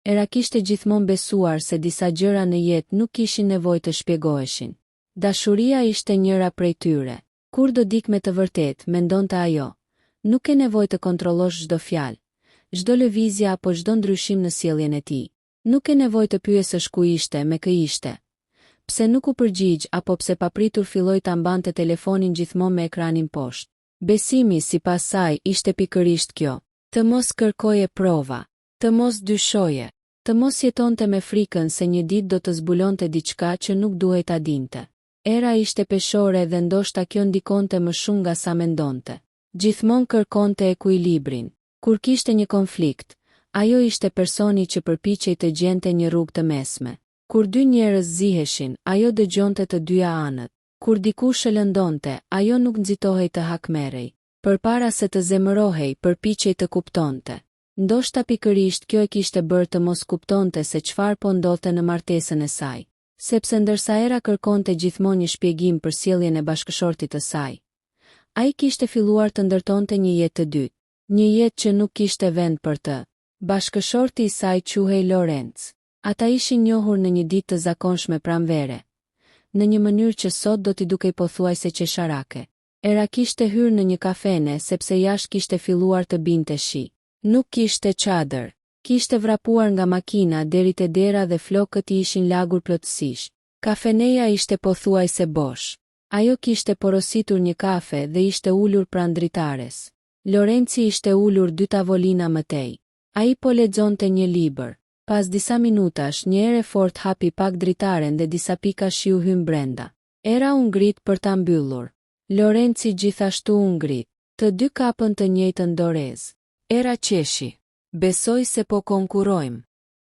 Era kishte gjithmonë besuar se disa gjëra në jetë nuk kishin nevojë të shpjegoheshin. Dashuria ishte njëra prej tyre. Kur do dik me të vërtet, mendonte ajo, nuk ke nevojë të kontrollosh çdo fjalë, çdo lëvizje apo çdo ndryshim në sjelljen e tij. Nuk ke nevojë të pyesësh ku ishte, me kë ishte. Pse nuk u përgjigj apo pse papritur filloi ta mbante telefonin gjithmonë me ekranin poshtë. Besimi sipas saj ishte pikërisht kjo. Të mos kërkoje prova, të mos dyshoje, të mos jetonte me frikën se një ditë do të zbulonte diçka që nuk duhej ta dinte. Era ishte peshore dhe ndoshta kjo ndikonte më shumë nga sa mendonte. Gjithmonë kërkonte ekuilibrin. Kur kishte një konflikt, ajo ishte personi që përpiqej të gjente një rrugë të mesme. Kur dy njerëz ziheshin, ajo dëgjonte të dyja anët. Kur dikush e lëndonte, ajo nuk nxitohej të hakmerej. Përpara se të zemërohej, përpiqej të kuptonte. Ndoshta pikërisht kjo e kishte bërë të mos kuptonte se çfarë po ndodhte në martesën e saj. Sepse ndërsa Era kërkonte gjithmonë një shpjegim për sjelljen e bashkëshortit të saj, ai kishte filluar të ndërtonte një jetë të dytë, një jetë që nuk kishte vend për të. Bashkëshorti i saj quhej Lorenz. Ata ishin njohur në një ditë të zakonshme pranvere, në një mënyrë që sot do t'i dukej pothuajse qesharake. Era kishte hyrë në një kafene sepse jashtë kishte filluar të binte shi. Nuk kishte çadër. Kishte vrapuar nga makina deri te dera dhe flokët i ishin lagur plotësisht. Kafeneja ishte pothuajse bosh. Ajo kishte porositur një kafe dhe ishte ulur pranë dritares. Lorenci ishte ulur 2 tavolina më tej. Ai po lexonte një libër. Pas disa minutash, një erë fort hapi pak dritaren dhe disa pika shiu hyn brenda. Era u ngrit për ta mbyllur. Lorenci gjithashtu u ngrit. Të dy kapën të njëjtën dorez. Era qeshi. Besoj se po konkurojmë.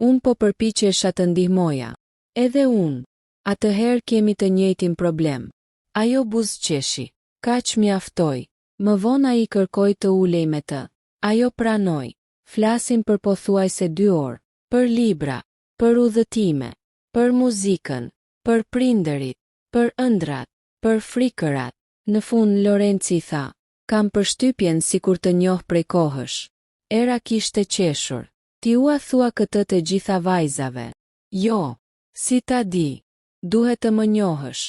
Unë po përpiqesha të ndihmoja. Edhe unë. Atëherë kemi të njëjtin problem. Ajo buzëqeshi. Kaq mjaftoi. Më vonë ai kërkoi të ulej me të. Ajo pranoi. Flasin për pothuajse 2 orë. Për libra, për udhëtime, për muzikën, për prindërit, për ëndrat, për frikërat. Në fund Lorenci tha, kam përshtypjen sikur të njoh prej kohësh. Era kishte qeshur. Ti ua thua këtë të gjitha vajzave. Jo, si ta di, duhet të më njohësh.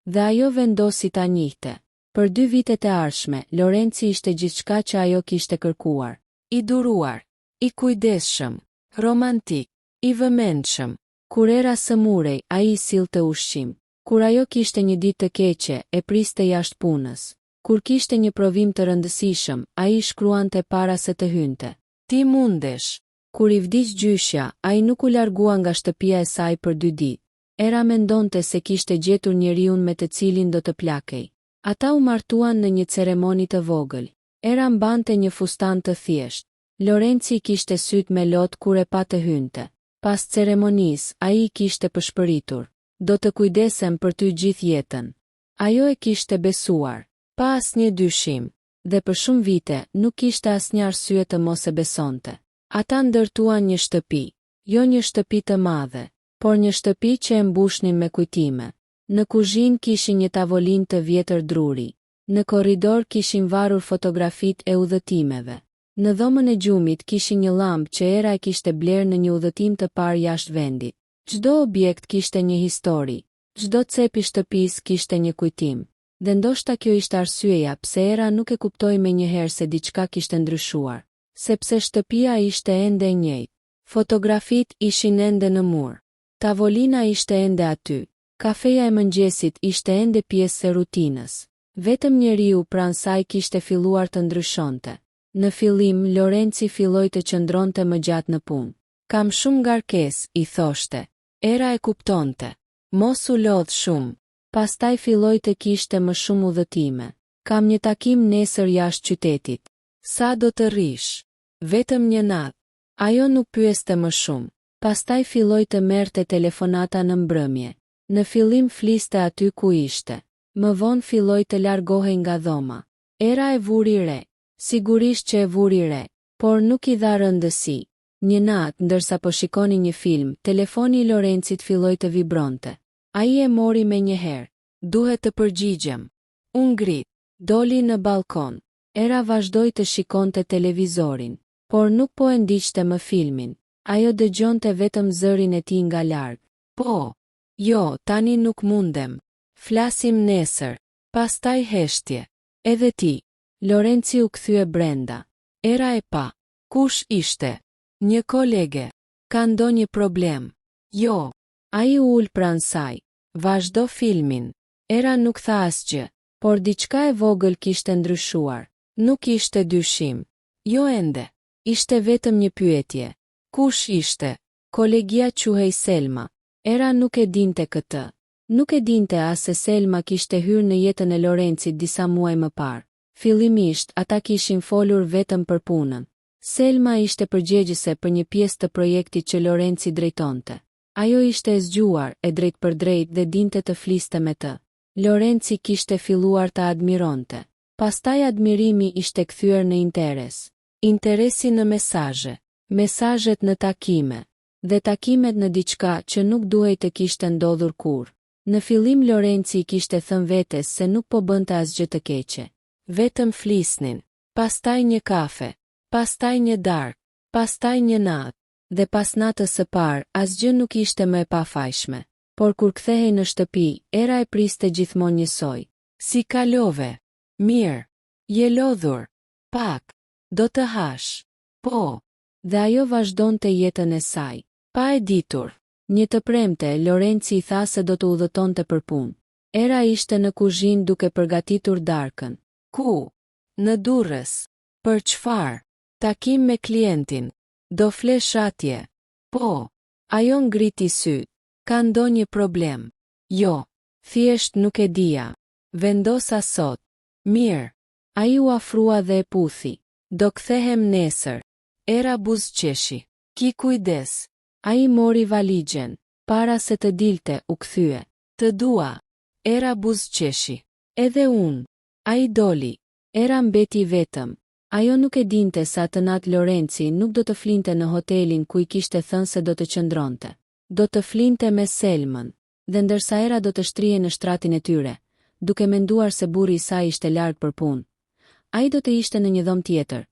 Dhe ajo vendosi ta njihte. Për 2 vitet e ardhshme, Lorenci ishte gjithçka që ajo kishte kërkuar. I duruar, i kujdesshëm, romantik, i vëmendshëm. Kur Era sëmurej, ai i sillte ushqim. Kur ajo kishte një ditë të keqe, e priste jashtë punës. Kur kishte një provim të rëndësishëm, ai i shkruante para se të hynte. Ti mundesh. Kur i vdiq gjyshja, ai nuk u largua nga shtëpia e saj për 2 ditë. Era mendonte se kishte gjetur njeriun me të cilin do të plakej. Ata u martuan në një ceremoni të vogël. Era mbante një fustan të thjesht. Lorenci kishte syt me lot kur e pa të hynte. Pas ceremonisë, ai i kishte përshpëritur. Do të kujdesem për ty gjithë jetën. Ajo e kishte besuar, pa asnjë dyshim, dhe për shumë vite nuk kishte asnjë arsye të mos e besonte. Ata ndërtuan një shtëpi, jo një shtëpi të madhe, por një shtëpi që e mbushnin me kujtime. Në kuzhinë kishin një tavolinë të vjetër druri. Në korridor kishin varur fotografitë e udhëtimeve. Në dhomën e gjumit kishin një llampë që Era e kishte blerë në një udhëtim të parë jashtë vendit. Çdo objekt kishte një histori, çdo cep i shtëpisë kishte një kujtim. Dhe ndoshta kjo ishte arsyeja pse Era nuk e kuptoi menjëherë se diçka kishte ndryshuar, sepse shtëpia ishte ende e njëjtë. Fotografitë ishin ende në mur. Tavolina ishte ende aty. Kafeja e mëngjesit ishte ende pjesë e rutinës. Vetëm njeriu pranë saj kishte filluar të ndryshonte. Në fillim Lorenci filloi të qëndronte më gjatë në punë. Kam shumë ngarkesë, i thoshte. Era e kuptonte. Mos u lodh shumë. Pastaj filloi të kishte më shumë udhëtime. Kam një takim nesër jashtë qytetit. Sa do të rrish? Vetëm një natë. Ajo nuk pyeste më shumë. Pastaj filloi të merrte telefonata në mbrëmje. Në fillim fliste aty ku ishte. Më vonë filloi të largohej nga dhoma. Era e vuri re. Sigurisht që e vuri re, por nuk i dha rëndësi. Një natë, ndërsa po shikoni një film, telefoni i Lorencit filloi të vibronte. Ai e mori menjëherë. Duhet të përgjigjem. U ngrit, doli në balkon. Era vazhdoi të shikonte televizorin, por nuk po e ndiqte më filmin. Ajo dëgjonte vetëm zërin e tij nga larg. Po, jo, tani nuk mundem. Flasim nesër. Pastaj heshtje. Edhe ti. Lorenci u kthye brenda. Era e pa. Kush ishte? Një kolege. Ka ndonjë problem? Jo. Ai u ul pranë saj. Vazhdo filmin. Era nuk tha asgjë, por diçka e vogël kishte ndryshuar. Nuk ishte dyshim. Jo ende. Ishte vetëm një pyetje. Kush ishte? Kolegia quhej Selma. Era nuk e dinte këtë. Nuk e dinte as se Selma kishte hyrë në jetën e Lorencit disa muaj më parë. Fillimisht, ata kishin folur vetëm për punën. Selma ishte përgjegjëse për një pjesë të projektit që Lorenci drejtonte. Ajo ishte e zgjuar, e drejt për drejt dhe dinte të fliste me të. Lorenci kishte filluar të admironte. Pastaj admirimi ishte kthyer në interes. Interesi në mesazhe, mesazhet në takime, dhe takimet në diçka që nuk duhej të kishte ndodhur kurrë. Në fillim Lorenci kishte thënë vetes se nuk po bënte asgjë të keqe. Vetëm flisnin, pastaj një kafe, pastaj një darkë, pastaj një natë, dhe pas natës së parë asgjë nuk ishte më e pafajshme. Por kur kthehej në shtëpi, Era e priste gjithmonë njësoj. Si kalove? Mirë. Je lodhur? Pak. Do të hash? Po. Dhe ajo vazhdonte jetën e saj. Pa e ditur. Një të premte, Lorenci i tha se do të udhëtonte për punë. Era ishte në kuzhinë duke përgatitur darkën. Ku? Në Durrës. Për çfarë? Takim me klientin. Do flesh atje? Po. Ajo ngriti syt. Ka ndonjë problem? Jo. Thjesht nuk e dija. Vendosa sot. Mirë. Ai u afrua dhe e puthi. Do kthehem nesër. Era buzëqeshi. Ki kujdes. Ai mori valigjen. Para se të dilte, u kthye. Të dua. Era buzëqeshi. Edhe unë. Ai doli. Era mbeti vetëm. Ajo nuk e dinte sa të natë Lorenci nuk do të flinte në hotelin ku i kishte thënë se do të qëndronte. Do të flinte me Selmën, dhe ndërsa Era do të shtrije në shtratin e tyre, duke menduar se burri i saj ishte larg për punë. Ai do të ishte në një dhomë tjetër,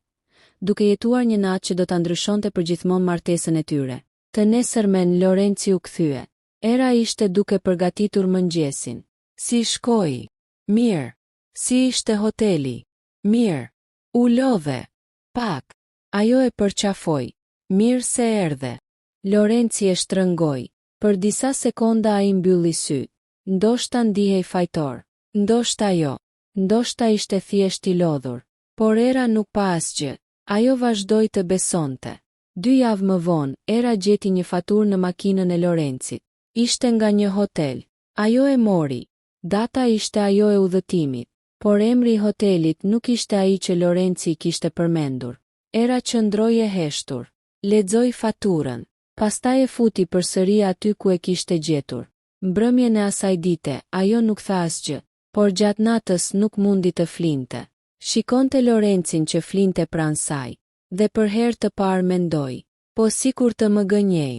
duke jetuar një natë që do ta ndryshonte përgjithmonë martesën e tyre. Të nesërmen Lorenci u kthye. Era ishte duke përgatitur mëngjesin. Si shkoi? Mirë. Si ishte hoteli? Mirë. U lodhe. Pak. Ajo e përqafoi. Mirë se erdhe. Lorenci e shtrëngoi. Për disa sekonda ai mbylli syt. Ndoshta ndihej fajtor. Ndoshta jo. Ndoshta ishte thjesht i lodhur. Por Era nuk pa asgjë. Ajo vazhdoi të besonte. 2 javë më vonë, Era gjeti një faturë në makinën e Lorencit. Ishte nga një hotel. Ajo e mori. Data ishte ajo e udhëtimit. Por emri i hotelit nuk ishte ai që Lorenci kishte përmendur. Era qëndroi e heshtur. Lexoi faturën. Pastaj e futi përsëri aty ku e kishte gjetur. Mbrëmjen e asaj dite, ajo nuk tha asgjë, por gjatë natës nuk mundi të flinte. Shikonte Lorencin që flinte pranë saj, dhe për herë të parë mendoi, po sikur të më gënjej.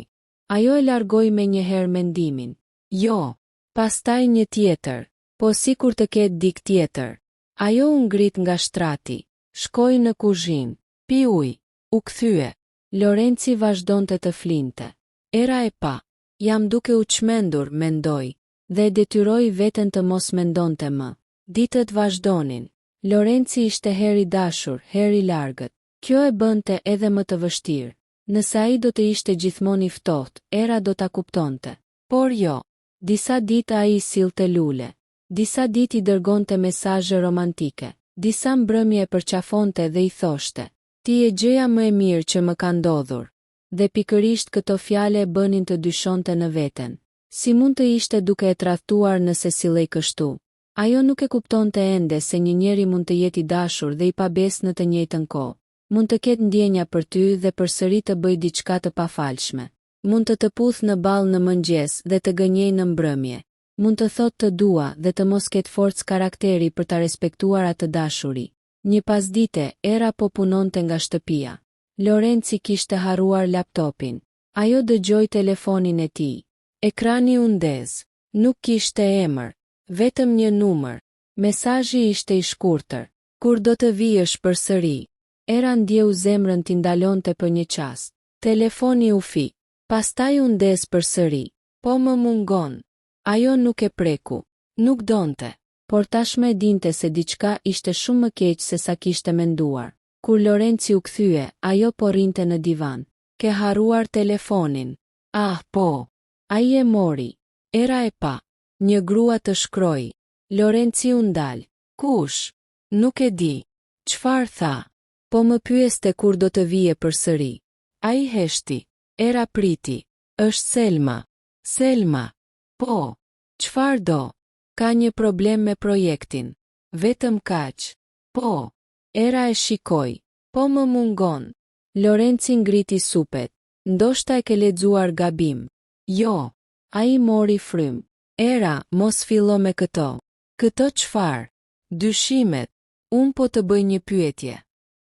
Ajo e largoi me një herë mendimin. Jo. Pastaj një tjetër. Po sikur të ketë dik tjetër. Ajo u ngrit nga shtrati. Shkoi në kuzhinë. Pi ujë. U kthye. Lorenci vazhdonte të flinte. Era e pa. Jam duke u çmendur, mendoi, dhe detyroi veten të mos mendonte më. Ditët vazhdonin. Lorenci ishte herë i dashur, herë i largët. Kjo e bënte edhe më të vështirë. Nëse ai do të ishte gjithmonë i ftohtë, Era do ta kuptonte. Por jo. Disa ditë ai sillte lule. Disa ditë i dërgonte mesazhe romantike. Disa mbrëmje e përqafonte dhe i thoshte: "Ti je gjëja më e mirë që më ka ndodhur." Dhe pikërisht këto fjale e bënin të dyshonte në veten. Si mund të ishte duke e tradhtuar nëse sillej kështu? Ajo nuk e kuptonte ende se një njeri mund të jetë i dashur dhe i pabes në të njëjtën kohë. Mund të ketë ndjenja për ty dhe përsëri të bëjë diçka të pafalshme. Mund të puth në ballë në mëngjes dhe të gënjej në mbrëmje. Mund të thotë të dua dhe të mos ketë forcë karakteri për ta respektuar atë dashuri. Një pasdite, Era po punonte nga shtëpia. Lorenci kishte harruar laptopin. Ajo dëgjoi telefonin e tij. Ekrani u ndez. Nuk kishte emër, vetëm një numër. Mesazhi ishte i shkurtër. Kur do të vijësh përsëri? Era ndjeu zemrën t'i ndalonte për një çast. Telefoni u fi. Pastaj u ndes përsëri. Po më mungon. Ajo nuk e preku. Nuk donte. Por tashmë e dinte se diçka ishte shumë më keq se sa kishte menduar. Kur Lorenci u kthye, ajo po rrinte në divan. Ke harruar telefonin. Ah, po. Ai e mori. Era e pa. Një grua të shkroi. Lorenci u ndal. Kush? Nuk e di. Çfarë tha? Po më pyeste kur do të vije përsëri. Ai heshti. Era priti. Është Selma. Selma. Po. Çfarë do? Ka një problem me projektin. Vetëm kaq. Po. Era e shikoi. Po më mungon. Lorenci ngriti supet. Ndoshta e ke lexuar gabim. Jo. Ai mori frym. Era, mos fillo me këto. Këto çfarë? Dyshimet. Unë po të bëj një pyetje.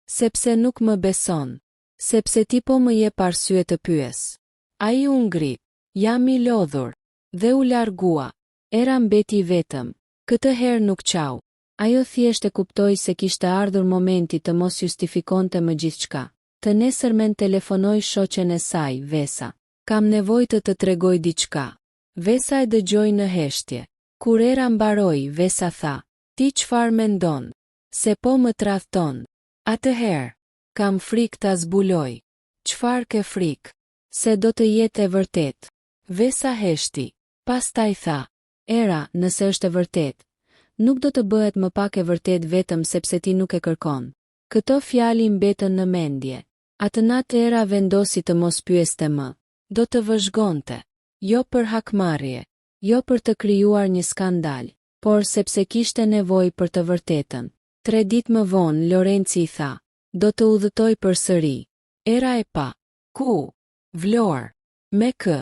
Sepse nuk më beson. Sepse ti po më jep arsye të pyes. Ai u ngrit. Jam i lodhur. Dhe u largua. Era mbeti vetëm. Këtë herë nuk qau. Ajo thjesht e kuptoi se kishte ardhur momenti të mos justifikonte më gjithçka. Të nesërmen telefonoi shoqen e saj, Vesa. Kam nevojë të tregoj diçka. Vesa e dëgjoi në heshtje. Kur era mbaroi, Vesa tha. Ti çfarë mendon? Se po më tradhton. Atëherë, kam frikë ta zbuloj. Çfarë ke frikë? Se do të jetë e vërtet. Vesa heshti. Pastaj tha. Era, nëse është e vërtet, nuk do të bëhet më pak e vërtet vetëm sepse ti nuk e kërkon. Këto fjali mbetën në mendje. Atë natë Era vendosi të mos pyeste më. Do të vëzhgonte. Jo për hakmarrje, jo për të krijuar një skandal, por sepse kishte nevojë për të vërtetën. 3 ditë më vonë Lorenci i tha, do të udhëtoj përsëri. Era e pa. Ku? Vlorë. Me kë?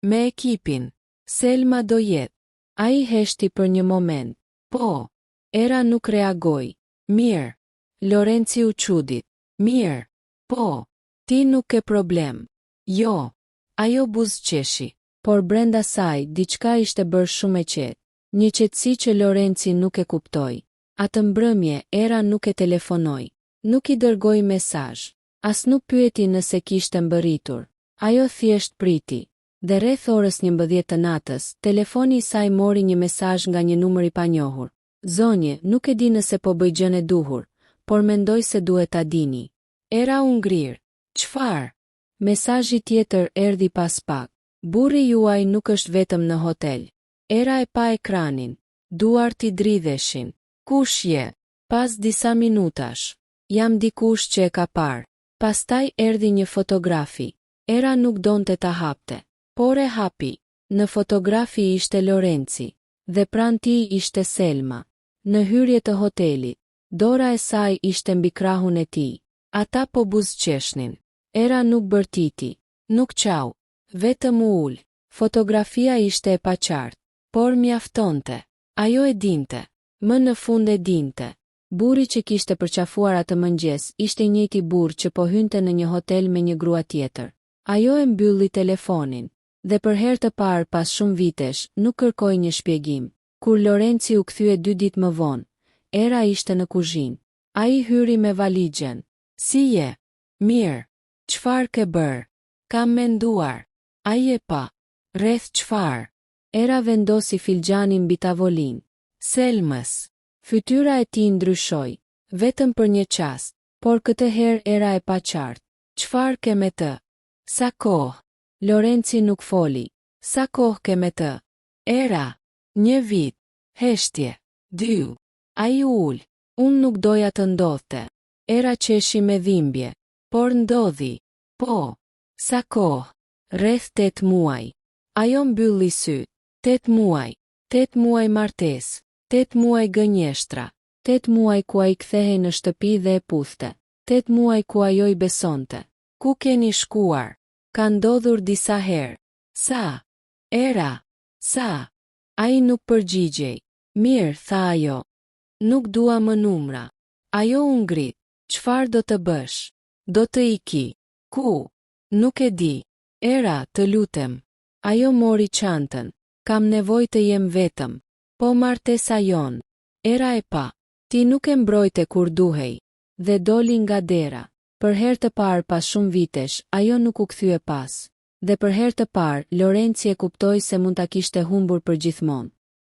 Me ekipin. Selma do jetë. Ai heshti për një moment. Po. Era nuk reagoi. Mirë. Lorenci u çudit. Mirë. Po. Ti nuk ke problem. Jo. Ajo buzëqeshi. Por brenda saj, diçka ishte bërë shumë e qetë. Një qetësi që Lorenci nuk e kuptoi. Atë mbrëmje, Era nuk e telefonoi. Nuk i dërgoi mesazh. As nuk pyeti nëse kishte mbërritur. Ajo thjesht priti. Dhe rreth orës 11 të natës, telefoni i saj mori një mesazh nga një numër i panjohur. Zonje, nuk e di nëse po bëj gjën e duhur, por mendoj se duhet ta dini. Era u ngrir. Çfarë? Mesazhi tjetër erdhi pas pak. Burri juaj nuk është vetëm në hotel. Era e pa ekranin. Duart i dridheshin. Kush je? Pas disa minutash. Jam dikush që e ka parë. Pastaj erdhi një fotografi. Era nuk donte ta hapte. Por e hapi. Në fotografi ishte Lorenci. Dhe pranë tij ishte Selma. Në hyrje të hotelit. Dora e saj ishte mbi krahun e tij. Ata po buzëqeshnin. Era nuk bërtiti. Nuk qau. Vetëm u ul. Fotografia ishte e paqartë. Por mjaftonte. Ajo e dinte. Më në fund e dinte. Burri që kishte përqafuar atë mëngjes ishte i njëjti burr që po hynte në një hotel me një grua tjetër. Ajo e mbylli telefonin. Dhe për herë të parë pas shumë vitesh, nuk kërkoi një shpjegim. Kur Lorenci u kthye 2 ditë më vonë, Era ishte në kuzhinë. Ai hyri me valixhen. Si je? Mirë. Çfarë ke bërë? Kam menduar. Ai e pa. Rreth çfarë? Era vendosi filxhanin mbi tavolinë. Selmës. Fytyra e tij ndryshoi. Vetëm për një çast, por këtë herë Era e pa qartë. Çfarë ke me të? Sa kohë? Lorenci nuk foli. Sa kohë ke me të? Era. 1 vit. Heshtje. 2. Ai u ul. Unë nuk doja të ndodhte. Era qeshi me dhimbje. Por ndodhi. Po. Sa kohë? Rreth 8 muaj. Ajo mbylli syt. 8 muaj. 8 muaj martesë. 8 muaj gënjeshtra. 8 muaj ku ai kthehej në shtëpi dhe e puthte. 8 muaj ku ajo i besonte. Ku keni shkuar? Ka ndodhur disa herë. Sa? Era. Sa? Ai nuk përgjigjej. Mirë, tha ajo. Nuk dua më numra. Ajo u ngrit. Çfarë do të bësh? Do të iki. Ku? Nuk e di. Era, të lutem. Ajo mori çantën. Kam nevojë të jem vetëm. Po martesa jon. Era e pa. Ti nuk e mbrojte kur duhej. Dhe doli nga dera. Për herë të parë pas shumë vitesh, ajo nuk u kthye pas. Dhe për herë të parë, Lorenzi e kuptoi se mund ta kishte humbur për gjithmonë.